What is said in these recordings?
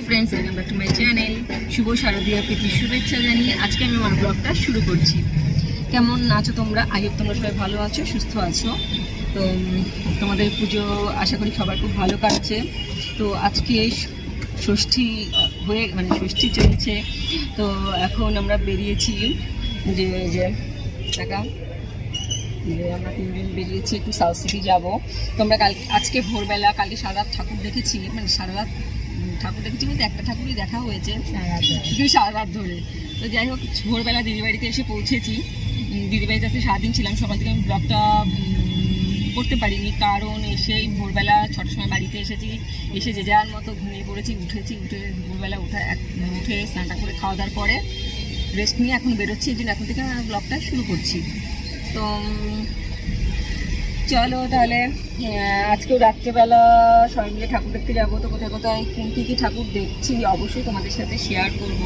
Friends, welcome back to my channel. শুভ শারদীয়া প্রীতি শুভেচ্ছা জানিয়ে আজকে আমি আমার ব্লগটা শুরু করছি। কেমন আছো তোমরা? আই হোপ তোমরা সবাই ভালো আছো, সুস্থ আছো। তো তোমাদের পুজো আশা করি সবার খুব ভালো কাটছে। তো আজকে ষষ্ঠী ষষ্ঠী চলছে। তো এখন আমরা বেরিয়েছি যে টাকা আমরা 3 দিন বেরিয়েছি, একটু সাউথ সিটি যাবো। তো আমরা আজকে ভোরবেলা, কালকে সারা রাত ঠাকুর দেখেছি, সারা রাত ঠাকুর দেখেছি বলতে একটা ঠাকুরই দেখা হয়েছে সারা রাত ধরে। তো যাই হোক, ভোরবেলা দিদিবাড়িতে এসে পৌঁছেছি। দিদিবাড়িতে আসতে সারাদিন ছিলাম, সকাল থেকে আমি ব্লগটা করতে পারিনি, কারণ এসেই ভোরবেলা 6টার সময় বাড়িতে এসেছি। এসে যে যার মতো ঘুমিয়ে পড়েছি। উঠে ভোরবেলা উঠে স্নানটা করে খাওয়া দাওয়ার পরে রেস্ট নিয়ে এখন বেরোচ্ছি। এই জন্য এখন থেকে ব্লগটা শুরু করছি। তো চলো তাহলে, আজকেও রাত্রেবেলা সবাই মিলে ঠাকুর দেখতে যাবো। তো কোথায় কোথায় কী কী ঠাকুর দেখছি অবশ্যই তোমাদের সাথে শেয়ার করব।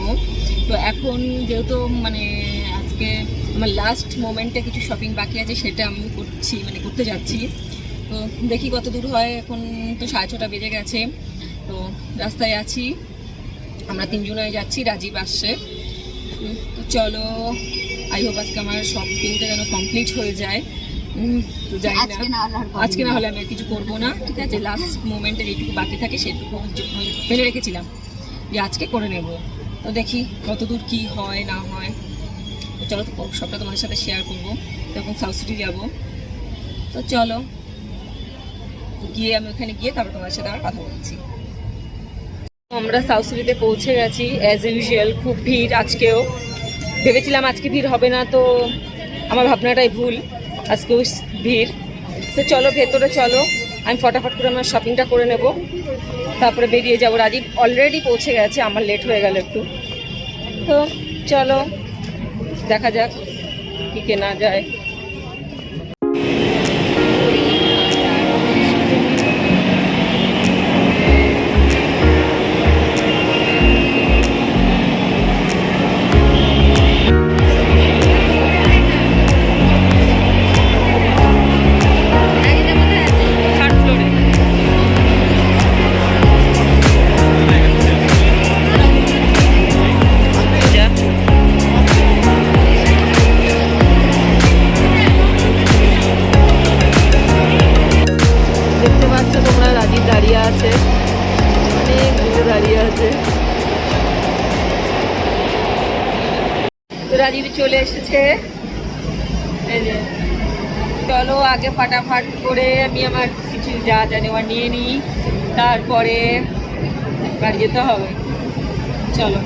তো এখন যেহেতু আজকে আমার লাস্ট মোমেন্টে কিছু শপিং বাকি আছে, সেটা আমি করতে যাচ্ছি। তো দেখি কত দূর হয়। এখন তো 6:30 বেজে গেছে। তো রাস্তায় আছি, আমরা 3 জনে যাচ্ছি, রাজীব আসছে। তো চলো, আই হোপ আজকে আমার শপিংটা যেন কমপ্লিট হয়ে যায়। তো যাই না, আজকে না হলে আমি আর কিছু করবো না, ঠিক আছে? লাস্ট মোমেন্টে যেটুকু বাকি থাকে সেটুকু ফেলে রেখেছিলাম যে আজকে করে নেব। তো দেখি কত দূর কী হয় না হয়। তো চলো, সবটা তোমাদের সাথে শেয়ার করবো। তখন সাউথ সিটি যাবো। তো চলো আমি ওখানে গিয়ে তারপর তোমাদের সাথে আবার কথা বলছি। আমরা সাউথ সিটিতে পৌঁছে গেছি। অ্যাজ ইউজুয়াল খুব ভিড় আজকেও। ভেবেছিলাম আজকে ভিড় হবে না, তো আমার ভাবনাটাই ভুল, আজকেও ভিড়। তো চলো ভেতরে চলো, আমি ফটাফট করে আমার শপিংটা করে নেব, তারপরে বেরিয়ে যাবো। রাজীব অলরেডি পৌঁছে গেছে, আমার লেট হয়ে গেল একটু। তো চলো দেখা যাক কি কেনা যায়। রাজীব চলে এসেছে, এই যে। চলো আগে ফাটাফাট করে আমি আমার কিছু যা নেওয়ার নিয়ে নিই, তারপরে বাড়ি যেতে হবে। চলো।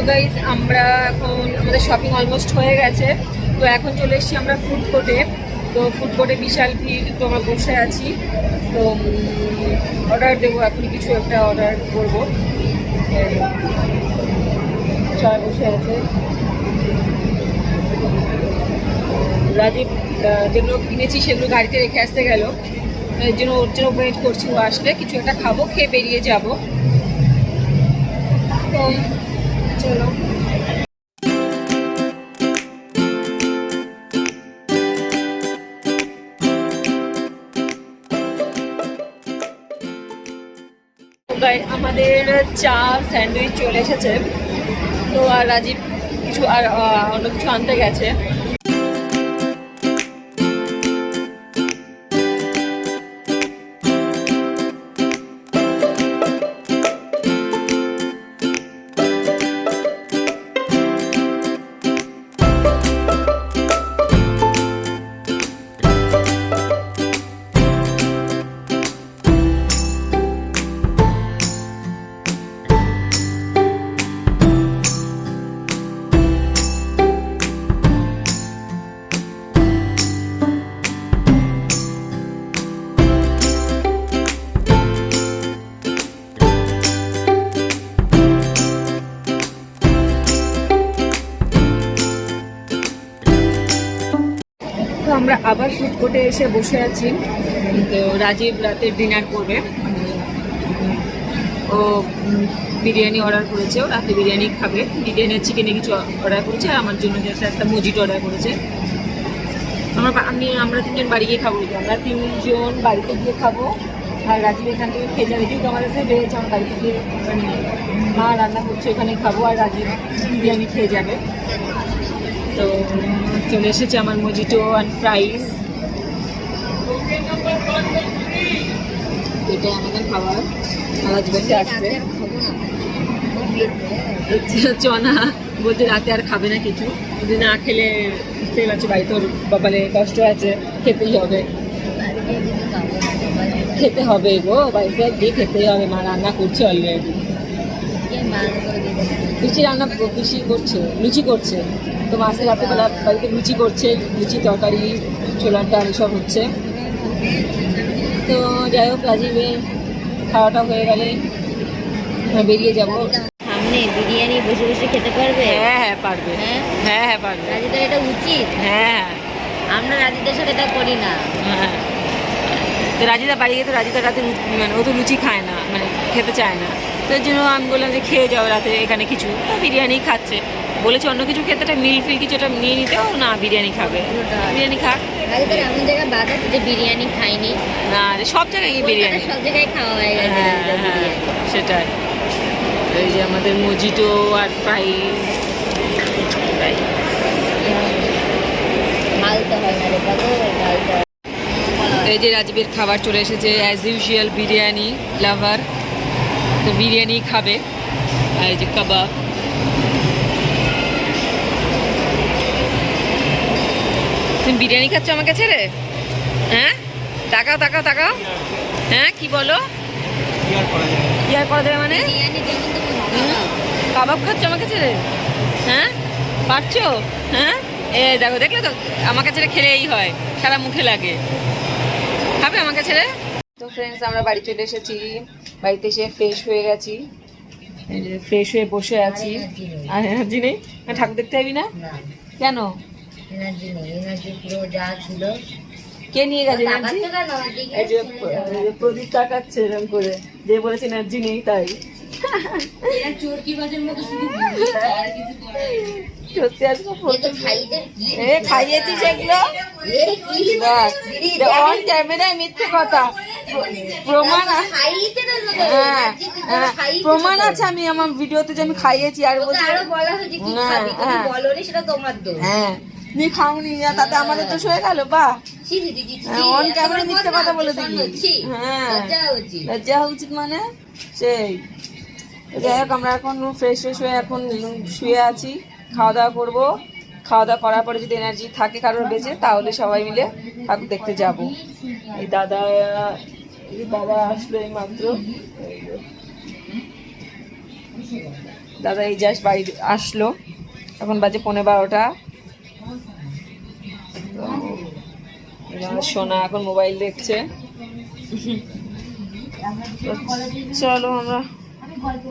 গাইজ আমরা এখন আমাদের শপিং অলমোস্ট হয়ে গেছে, তো এখন চলে এসেছি আমরা ফুড কোর্টে। তো ফুড কোর্টে বিশাল ভিড়, তো আমরা বসে আছি। তো অর্ডার দেবো, এখন কিছু একটা অর্ডার করবো। সবাই বসে আছে। রাজীব যেগুলো কিনেছি সেগুলো গাড়িতে রেখে আসতে গেল, এর জন্য ওর জন্য ওয়েট করছি। ও আসলে কিছু একটা খাবো, খেয়ে বেরিয়ে যাব। তো চলো। আমাদের চা স্যান্ডউইচ চলে এসেছে। তো আর রাজীব কিছু আর অন্য কিছু আনতে গেছে। তো আমরা আবার ফুড কোর্টে এসে বসে আছি। তো রাজীব রাতের ডিনার করবে। ও বিরিয়ানি অর্ডার করেছে, ও রাতে বিরিয়ানি খাবে। বিরিয়ানি চিকেনে কিছু অর্ডার করেছে, আর আমার জন্য একটা মজিটো অর্ডার করেছে। আমরা তিনজন বাড়ি গিয়ে খাবো। আমরা তিনজন বাড়িতে গিয়ে খাবো, আর রাজীব এখান থেকে খেয়ে যাবে। যেহেতু আমার কাছে বেড়েছে, আমার বাড়ি থেকে মানে মা রান্না করছে, এখানে খাবো, আর রাজীব বিরিয়ানি খেয়ে যাবে। তো চলে এসেছে আমার মজিটো অ্যান্ড ফ্রাইজ। এটাই আমাদের খাবার। আজ বসে আসবে চনা বলতে রাতে আর খাবে না কিছু, যদি না খেলে বুঝতেই পারছি বাড়িতে ওর বাবালে কষ্ট আছে, খেতেই হবে। খেতে হবে গো, বাড়িতে গিয়ে খেতেই হবে। মা রান্না করছে অলরেডি। লুচি করছে। তো মাঝে রাত্রেবেলা বাড়িতে লুচি করছে, লুচি তরকারি ছোলার ডাল সব হচ্ছে। তো যাই হোক, রাজীবের খাওয়াটা হয়ে গেলে বেরিয়ে যাব। সামনে বিরিয়ানি বসে বসে খেতে পারবে? হ্যাঁ হ্যাঁ পারবে। হ্যাঁ পারবে। রাজিদের এটা উচিত। হ্যাঁ আমরা রাজিদের সাথে এটা করি না। হ্যাঁ, তো রাজিদা বাড়ি গিয়ে তো রাজিদা রাতে মানে ও তো লুচি খায় না, মানে খেতে চায় না। তো এর জন্য আমি বললাম যে খেয়ে যাও রাতে এখানে কিছু। তো বিরিয়ানি খাচ্ছে, বলেছে অন্য কিছু খেতে, একটা মিল ফিল কিছু একটা নিয়ে নিতে। ও না, বিরিয়ানি খাবে। বিরিয়ানি খাক। রাজিদের এমন জায়গায় বাদ আছে যে বিরিয়ানি খাইনি না, সব জায়গায় বিরিয়ানি, সব জায়গায় খাওয়া হয়ে গেছে। হ্যাঁ সেটাই। এই যে আমাদের মজিটো আর ফ্রাইজ। ঢালতে হয় না রে বাবু, ঢালতে হয়। এই যে রাজীবের খাবার চলে এসেছে, অ্যাজ ইউজুয়াল বিরিয়ানি লাভার, তো বিরিয়ানি খাবে। আর এই যে কাবাব। তুমি বিরিয়ানি খাচ্ছ আমাকে ছেড়ে? হ্যাঁ, তাকাও তাকাও তাকাও। হ্যাঁ কি বলো? কি আর করা যাবে মানে? বিরিয়ানি যেমন তেমন কাবাব খাচ্ছ আমাকে ছেড়ে? হ্যাঁ পারছো? হ্যাঁ এ দেখো, দেখলে তো আমাকে ছেড়ে খেলেই হয়, সারা মুখে লাগে। খাবে আমাকে ছেড়ে? তো ফ্রেন্ডস, আমরা বাড়ি চলে এসেছি। বাড়িতে এসে ফ্রেশ হয়ে গেছি, ফ্রেশ হয়ে বসে আছি। আর এনার্জি নেই? ঠাকুর দেখতে যাবি না কেন? এনার্জি নেই, এনার্জি পুরো যা ছিল। কে নিয়ে গেছে এনার্জি? এই যে প্রদীপ তাকাচ্ছে এরকম করে, যে বলেছে এনার্জি নেই তাই। চরকিবাজের মতো শুধু সত্যি আজকে খাইয়েছিস এগুলো অন ক্যামেরায় মিথ্যে কথা প্রমাণ। হ্যাঁ প্রমাণ আছে, আমি আমার ভিডিওতে যে আমি খাইয়েছি। আর হ্যাঁ নি খাওনি, তাতে আমাদের তো হয়ে গেল। বাহ, অন ক্যামেরা মিথ্যে কথা বলে দিবি। হ্যাঁ লজ্জা হওয়া উচিত মানে সেই। যাই হোক, আমরা এখন ফ্রেশ হয়ে এখন শুয়ে আছি, খাওয়া দাওয়া করবো। খাওয়া দাওয়া করার পরে যদি এনার্জি থাকে কারোর বেঁচে, তাহলে সবাই মিলে ঠাকুর দেখতে যাব। এই দাদা আসলো এই মাত্র। দাদা এই জাস্ট বাড়ি আসলো, এখন বাজে 11:15। সোনা এখন মোবাইল দেখছে। চলো আমরা,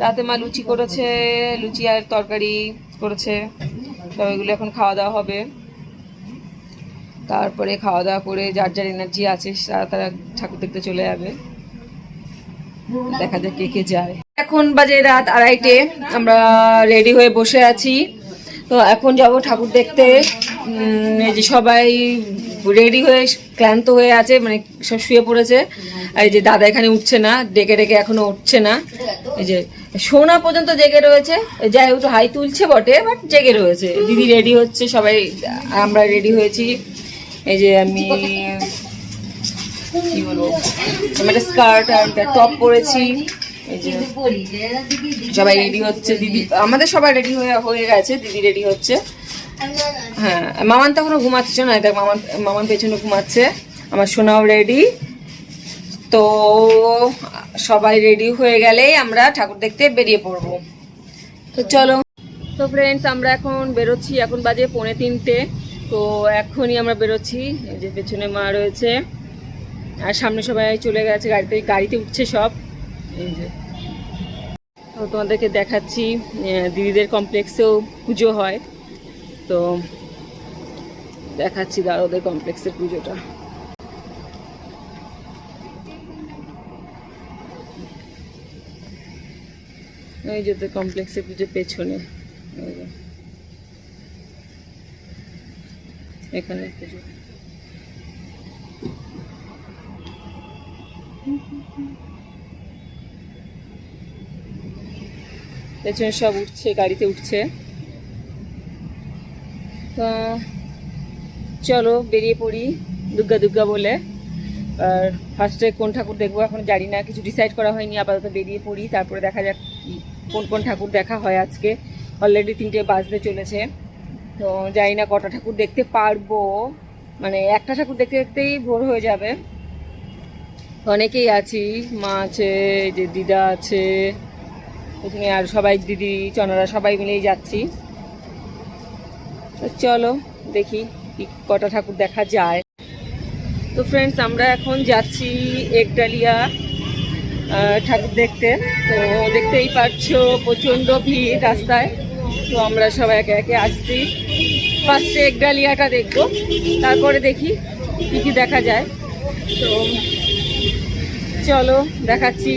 রাতে মা লুচি করেছে, লুচি আর তরকারি করেছে, তো এগুলো এখন খাওয়া দাওয়া হবে। তারপরে খাওয়া দাওয়া করে যার যার এনার্জি আছে তারা ঠাকুর দেখতে চলে যাবে। দেখা যাক কে কে যায়। এখন বাজে রাত 2:30, আমরা রেডি হয়ে বসে আছি। তো এখন যাব ঠাকুর দেখতে। এই যে সবাই রেডি হয়ে ক্লান্ত হয়ে আছে, মানে সব শুয়ে পড়েছে। আর এই যে দাদা এখানে উঠছে না, ডেকে ডেকে এখনো উঠছে না। এই যে সোনা পর্যন্ত জেগে রয়েছে, যাই হোক হাই তুলছে বটে, বাট জেগে রয়েছে। দিদি রেডি হচ্ছে, সবাই আমরা রেডি হয়েছি। এই যে আমি কি বলবো, আমি একটা স্কার্ট আর একটা টপ পরেছি। এই যে সবাই রেডি হচ্ছে, দিদি আমাদের সবাই রেডি হয়ে গেছে, দিদি রেডি হচ্ছে। হ্যাঁ, মামান তো এখনো ঘুমাচ্ছে না, দেখ মামান পেছনে ঘুমাচ্ছে। আমার সোনাও রেডি। তো সবাই রেডি হয়ে গেলেই আমরা ঠাকুর দেখতে বেরিয়ে পড়বো। তো চলো। তো ফ্রেন্ডস, আমরা এখন বেরোচ্ছি, এখন বাজে 2:45। তো এখনই আমরা বেরোচ্ছি। এই যে পেছনে মা রয়েছে আর সামনে সবাই চলে গেছে, গাড়িতে উঠছে সব। এই যে তো তোমাদেরকে দেখাচ্ছি, দিদিদের কমপ্লেক্সেও পুজো হয়, তো দেখাচ্ছি দাঁড়া ওদের কমপ্লেক্সের পুজোটা। এই যে ওদের কমপ্লেক্সের পুজো পেছনে, এখানে পুজো। পেছনে সব উঠছে, গাড়িতে উঠছে। তো চলো বেরিয়ে পড়ি দুর্গা দুর্গা বলে। আর ফার্স্টে কোন ঠাকুর দেখবো এখন জানি না, কিছু ডিসাইড করা হয়নি। আপাতত বেরিয়ে পড়ি, তারপরে দেখা যাক কোন কোন ঠাকুর দেখা হয় আজকে। অলরেডি 3টে বাজতে চলেছে, তো জানি না কটা ঠাকুর দেখতে পারবো। মানে একটা ঠাকুর দেখতে দেখতেই ভোর হয়ে যাবে। অনেকেই আছি, মা আছে, যে দিদা আছে, এখানে আর সবাই দিদি চনারা সবাই মিলেই যাচ্ছি। তো চলো দেখি কটা ঠাকুর দেখা যায়। তো ফ্রেন্ডস, আমরা এখন যাচ্ছি একডালিয়া ঠাকুর দেখতে। তো দেখতেই পাচ্ছো প্রচণ্ড ভিড় রাস্তায়। তো আমরা সবাই একে একে আসছি। ফার্স্টে একডালিয়াটা দেখবো, তারপরে দেখি কী কী দেখা যায়। তো চলো দেখাচ্ছি।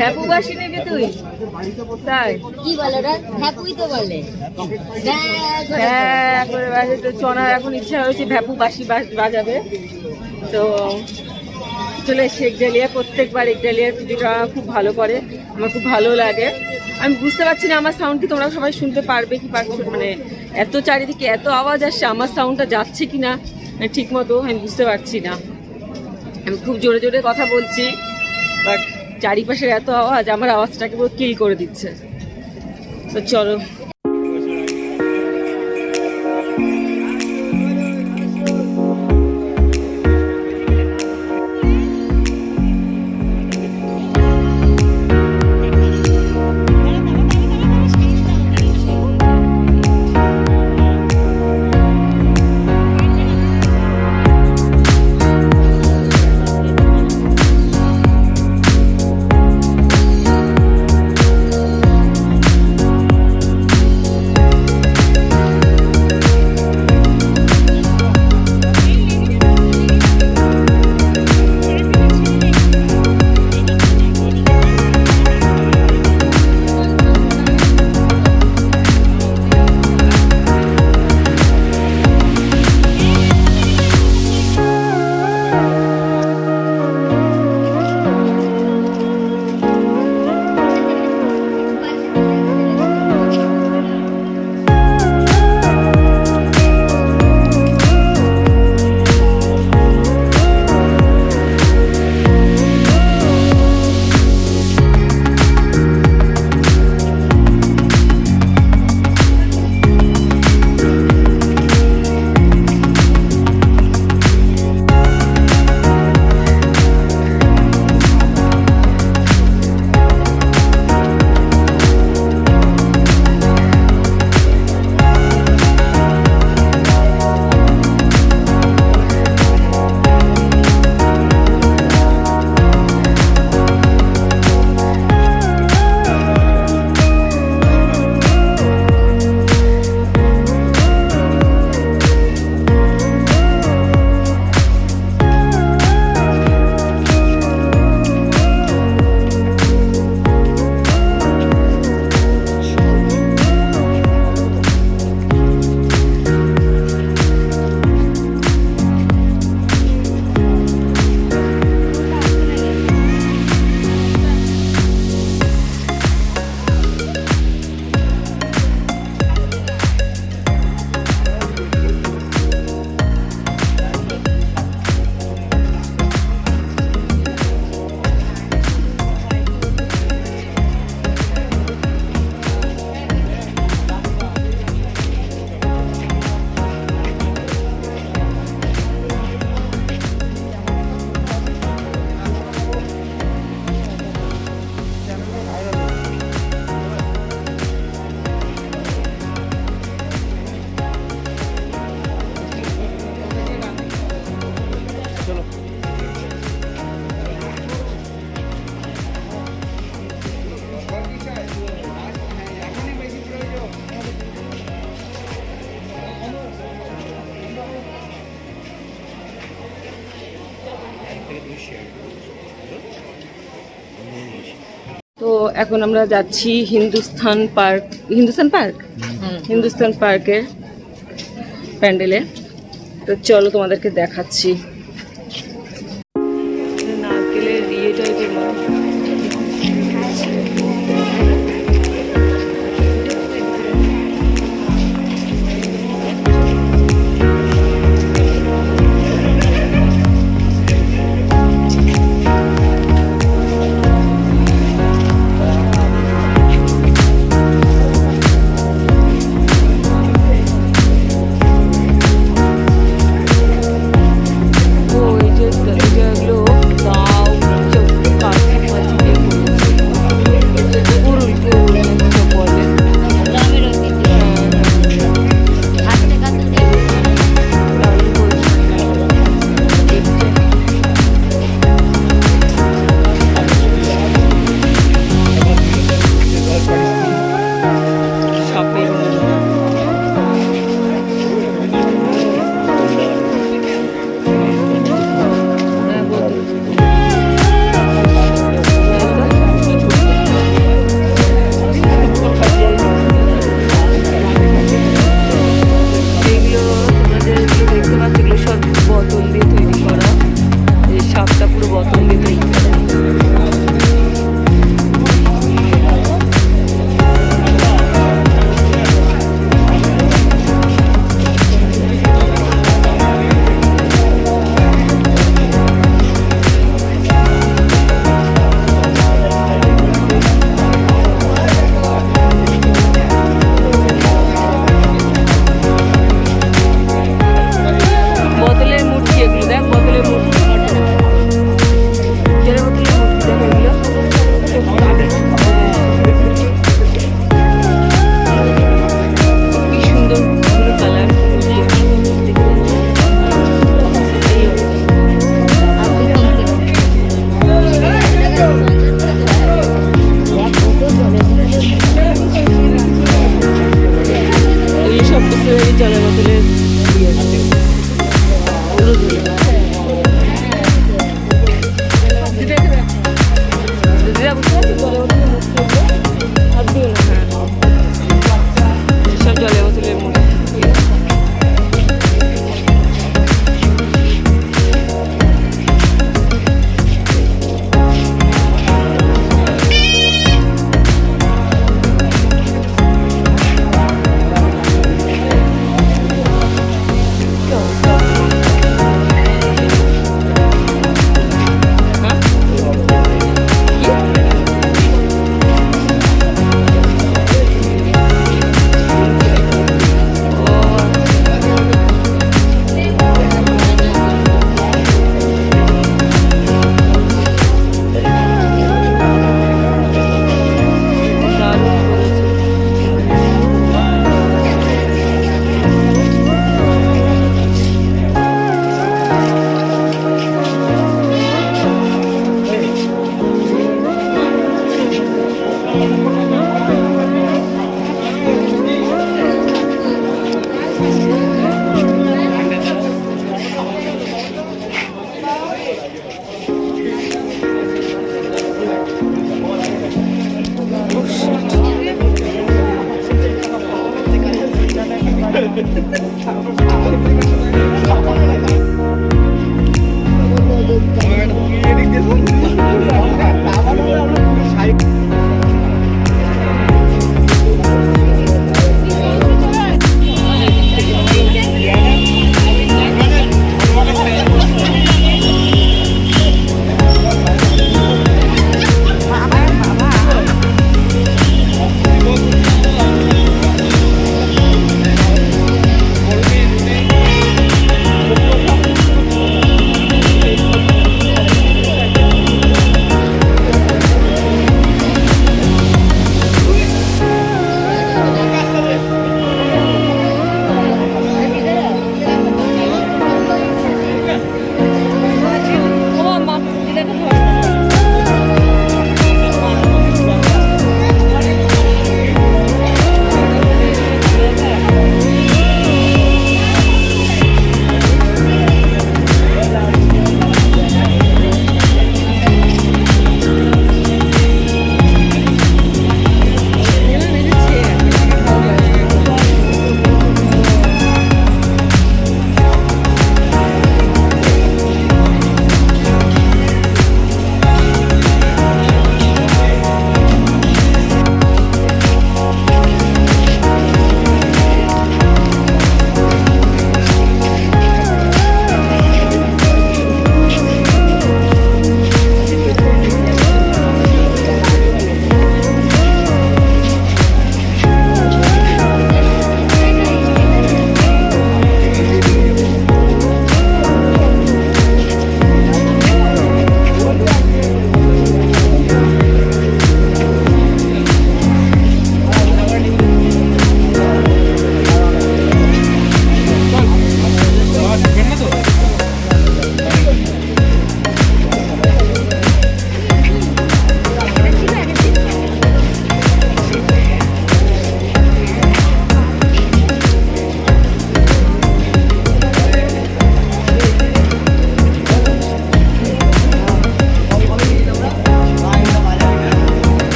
হ্যাপুবাসী নেবে তুই? তাই কি বলে ওরা? হ্যাপুই তো বলে। হ্যাঁ করে বাজে। তো চনার এখন ইচ্ছা হয়েছে ভ্যাপুবাসী বাজাবে। তো চলে এসে একডালিয়া। প্রত্যেকবার একডালিয়ার পুজোটা খুব ভালো করে, আমার খুব ভালো লাগে। আমি বুঝতে পারছি না আমার সাউন্ড কি তোমরা সবাই শুনতে পারবে কি পারছো, মানে এত চারিদিকে এত আওয়াজ আসছে, আমার সাউন্ডটা যাচ্ছে কি না ঠিক মতো আমি বুঝতে পারছি না। আমি খুব জোরে জোরে কথা বলছি, বাট চারিপাশের এত আওয়াজ আমার আওয়াজটাকে পুরো কিল করে দিচ্ছে। তো চলো। এখন আমরা যাচ্ছি হিন্দুস্তান পার্ক, হিন্দুস্তান পার্কের প্যান্ডেলে। তো চলো তোমাদেরকে দেখাচ্ছি। নারকেলের ইয়ে টাইপের জলের বোতলের সব জলের বোতলের মধ্যে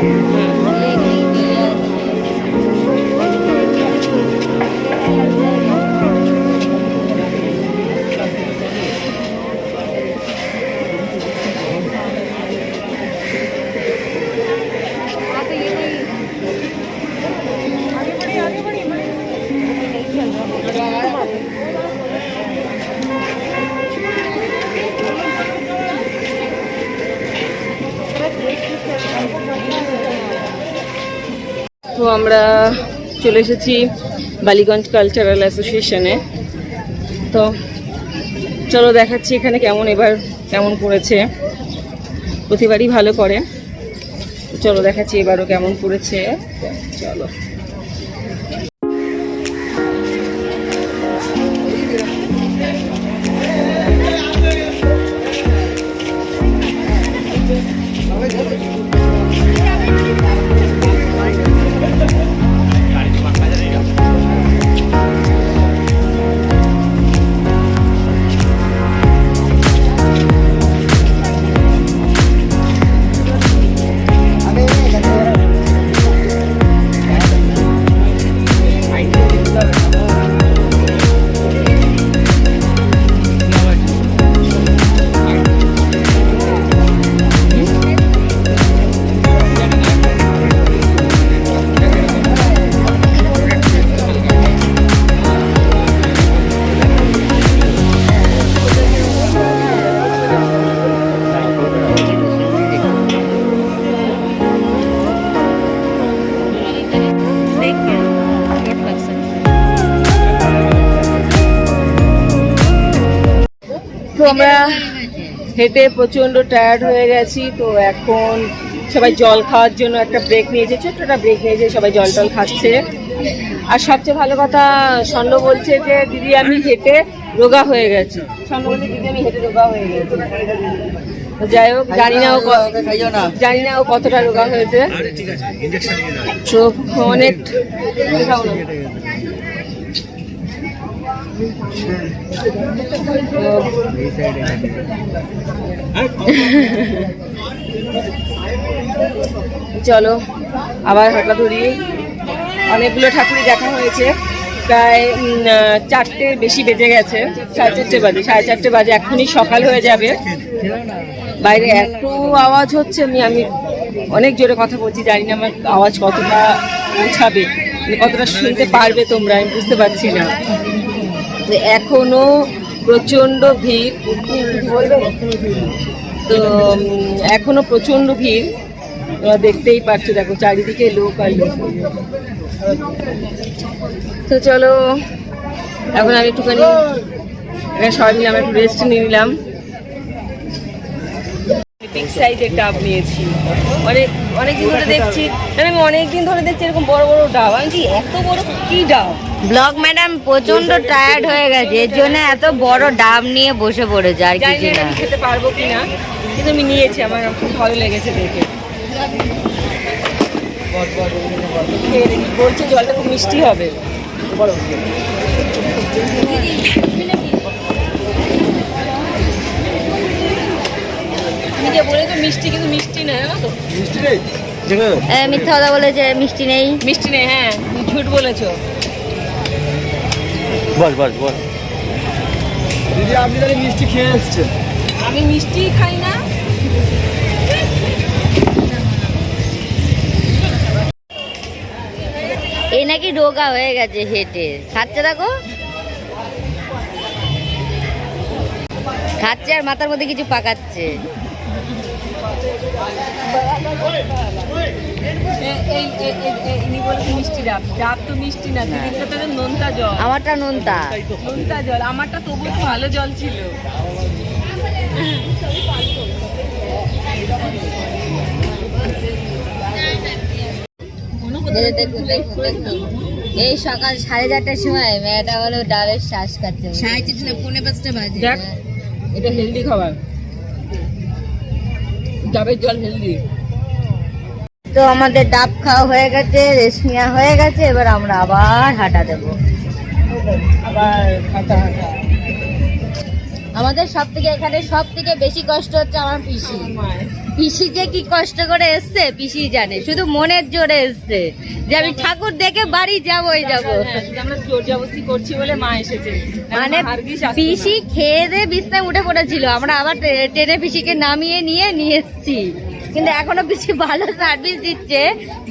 তো আমরা চলে এসেছি বালিগঞ্জ কালচারাল অ্যাসোসিয়েশনে। তো চলো দেখাচ্ছি এখানে এবার কেমন করেছে। প্রতিবারই ভালো করে, চলো দেখাচ্ছি এবারও কেমন করেছে। চলো তো আমরা হেঁটে প্রচন্ড টায়ার্ড হয়ে গেছি। তো এখন সবাই জল খাওয়ার জন্য একটা ব্রেক নিয়েছে, ছোট্ট একটা ব্রেক নিয়েছে, সবাই জল টল খাচ্ছে। আর সবচেয়ে ভালো কথা, স্বর্ণ বলছে যে দিদি আমি হেঁটে রোগা হয়ে গেছি। স্বর্ণ বলছে দিদি আমি হেঁটে রোগা হয়ে গেছি। যাই হোক, জানি না ও কতটা রোগা হয়েছে। তো অনেক চলো আবার হাঁটা ধরি। অনেকগুলো ঠাকুরই দেখা হয়েছে, প্রায় 4টের বেশি বেজে গেছে, 4:30 বাজে। এখনই সকাল হয়ে যাবে। বাইরে এত আওয়াজ হচ্ছে, আমি অনেক জোরে কথা বলছি, জানি না আমার আওয়াজ কতটা পৌঁছাবে, কতটা শুনতে পারবে তোমরা, আমি বুঝতে পারছি না। এখনো প্রচন্ড ভিড়, তো এখনো প্রচন্ড ভিড়, তোমরা দেখতেই পাচ্ছ। দেখো চারিদিকে লোক আর লোক। তো চলো এখন আমি একটুখানি সবাই মিলে আমরা একটু রেস্ট নিয়ে নিলাম। বিগ সাইজের ডাব নিয়েছি, অনেকদিন ধরে দেখছি, আমি অনেকদিন ধরে দেখছি এরকম বড় বড় ডাব। আমি কি এত বড় কি ডাব? ব্লগ ম্যাডাম প্রচন্ড টায়ার্ড হয়ে গেছে, এর জন্য এত বড় ডাব নিয়ে বসে পড়েছে। আর কিছু না, আমি খেতে পারবো কিনা, কিন্তু আমি নিয়েছি, আমার খুব ভালো লেগেছে দেখে। বলছে জলটা খুব মিষ্টি হবে। নিজে বলে তো মিষ্টি, কিন্তু মিষ্টি না, জানো তো? মিথ্যা কথা বলেছে, মিষ্টি নেই। মিষ্টি নেই, হ্যাঁ তুমি ঝুট বলেছো। বল দিদি, আপনি তাহলে মিষ্টি খেয়ে এসছেন? আমি মিষ্টি খাই না। এই নাকি রোগা হয়ে গেছে হেঁটে, খাচ্ছে দেখো, খাচ্ছে আর মাথার মধ্যে কিছু পাকাচ্ছে। মিষ্টি ডাব, ডাব তো মিষ্টি না, দিদিটা তো নোনতা জল। আমারটা নোনতা জল, আমারটা তবু ভালো জল ছিল। এই সকাল 4:30টার সময় মেয়েটা হলো ডাবের শ্বাস খাচ্ছে। 4:30 বাজে। দেখ, এটা হেলদি খাবার, ডাবের জল হেলদি। তো আমাদের ডাব খাওয়া হয়ে গেছে, রেস্ট নেওয়া হয়ে গেছে, এবার আমরা আবার হাঁটা দেবো। আবার হাঁটা আমাদের এখানে সব থেকে বেশি কষ্ট হচ্ছে আমার পিসি। পিসি যে কি কষ্ট করে এসছে পিসি জানে, শুধু মনের জোরে এসছে যে আমি ঠাকুর দেখে বাড়ি যাবোই যাবো। আমরা জোর জবরদস্তি করছি বলে মা এসেছে, মানে পিসি খেয়ে দিয়ে বিছনায় উঠে পড়েছিল, আমরা আবার ট্রেনে পিসিকে নামিয়ে নিয়ে এসেছি। কিন্তু এখনো পিসি ভালো সার্ভিস দিচ্ছে।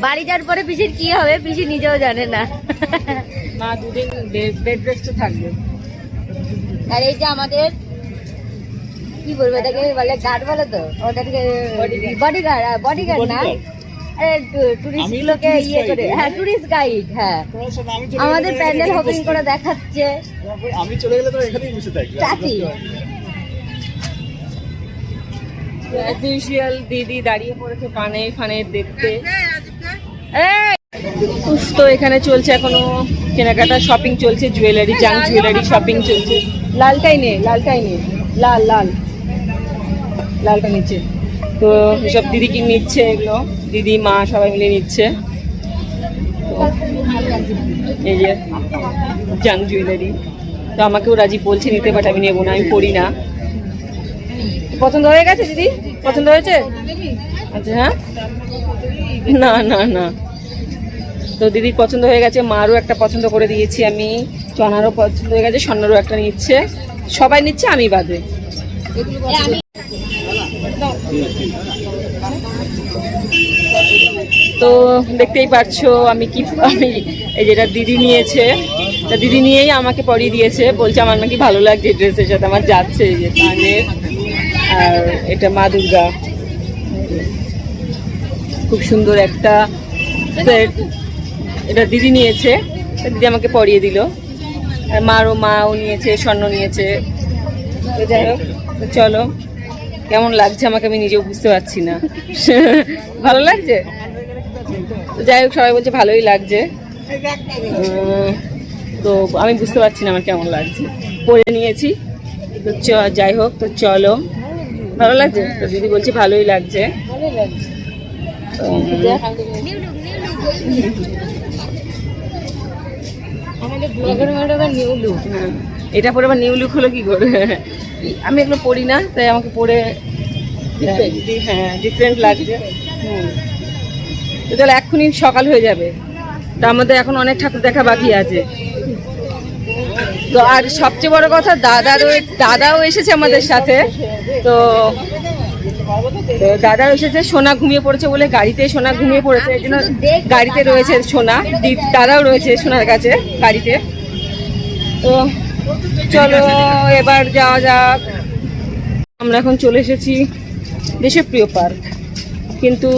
বাড়ি যাওয়ার পরে পিসির কি হবে পিসি নিজেও জানে না। মা দুদিন বেড রেস্টে থাকবে। আর এই যে আমাদের কি বলবো এটাকে বলে গার্ড বলে তো, ওটাকে বডিগার্ড না, টুরিস্ট গুলোকে ইয়ে করে, হ্যাঁ টুরিস্ট গাইড। হ্যাঁ আমাদের প্যান্ডেল হোপিং করে দেখাচ্ছে। আমি চলে গেলে তো এখানেই বসে থাকি। অ্যাজ ইউজুয়াল দিদি দাঁড়িয়ে পড়েছে ফানের দেখতে। তো এখানে চলছে এখনো কেনাকাটা, শপিং চলছে, জুয়েলারি, জাং জুয়েলারি শপিং চলছে। লালটাই নে লালটা নিচ্ছে। তো এসব দিদি কি নিচ্ছে, এগুলো দিদি মা সবাই মিলে নিচ্ছে। এই যে জাং জুয়েলারি, তো আমাকেও রাজি বলছে নিতে, বাট আমি নেবো না, আমি পড়ি না। পছন্দ হয়ে গেছে দিদি? পছন্দ হয়েছে? আচ্ছা হ্যাঁ, না তো দিদির পছন্দ হয়ে গেছে, মারও একটা পছন্দ করে দিয়েছি আমি, চনারও পছন্দ হয়ে গেছে, স্বর্ণরও একটা নিচ্ছে, সবাই নিচ্ছে আমি বাদে। তো দেখতেই পাচ্ছো আমি এই যেটা দিদি নিয়েছে, তা দিদি নিয়েই আমাকে পরিয়ে দিয়েছে, বলছে আমার নাকি ভালো লাগছে ড্রেসের সাথে, আমার যাচ্ছে। এই যে কানের, আর এটা মা দুর্গা, খুব সুন্দর একটা সেট, এটা দিদি নিয়েছে, দিদি আমাকে পরিয়ে দিল। আর মাও নিয়েছে, স্বর্ণ নিয়েছে। তো যাই হোক, তো চলো কেমন লাগছে আমাকে আমি নিজেও বুঝতে পারছি না। ভালো লাগছে? তো যাই হোক সবাই বলছে ভালোই লাগছে, তো আমি বুঝতে পারছি না আমার কেমন লাগছে। পরে নিয়েছি তো যাই হোক, তো চলো। ভালো লাগছে? তো দিদি বলছে ভালোই লাগছে। এটা পরে আবার নিউ লুক হলো কি করে? আমি এগুলো পড়ি না, তাই আমাকে পরে হ্যাঁ ডিফারেন্ট লাগছে। তো তাহলে এক্ষুনি সকাল হয়ে যাবে, তা আমাদের এখন অনেক ঠাকুর দেখা বাকি আছে। তো আর সবচেয়ে বড় কথা দাদাও এসেছে আমাদের সাথে। তো দাদাও এসেছে, সোনা ঘুমিয়ে পড়েছে বলে গাড়িতে, সোনা ঘুমিয়ে পড়েছে এই জন্য গাড়িতে রয়েছে সোনা, দাদাও রয়েছে সোনার কাছে গাড়িতে। তো চলো এবার যাওয়া যাক। আমরা এখন চলে এসেছি দেশপ্রিয় পার্ক, কিন্তু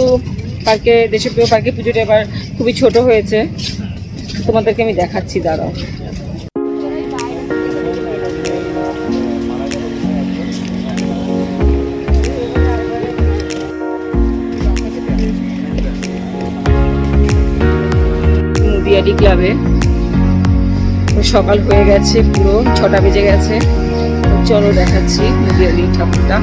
দেশপ্রিয় পার্কে পুজোটা এবার খুবই ছোট হয়েছে, তোমাদেরকে আমি দেখাচ্ছি, দাঁড়াও। নদিয়াডি ক্লাবে সকাল হয়ে গেছে, পুরো 6টা বেজে গেছে। চলো দেখাচ্ছি নদিয়াডি ঠাকুরটা।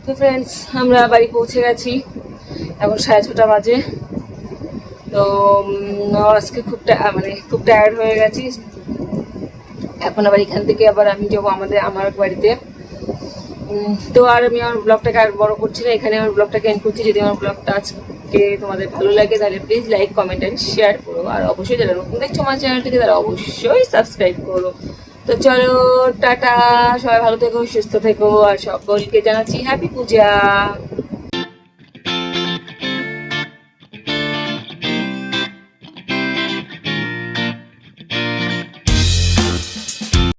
তো ফ্রেন্ডস আমরা বাড়ি পৌঁছে গেছি, এখন 6:30 বাজে। তো আজকে খুব টায়ার্ড হয়ে গেছি। এখন আবার এখান থেকে আবার আমি যাবো আমার বাড়িতে। তো আর আমি আমার ব্লগটাকে আর বড় করছি না, এখানে আমার ব্লগটাকে এন্ড করছি। যদি আমার ব্লগটা আজকে তোমাদের ভালো লাগে তাহলে please like comment and share করো, আর অবশ্যই যারা নতুন দেখছো আমার চ্যানেলটিকে তারা অবশ্যই সাবস্ক্রাইব করো। তো চলো টাটা, সবাই ভালো থেকো, সুস্থ থেকো, আর সকলকে জানাচ্ছি হ্যাপি পূজা।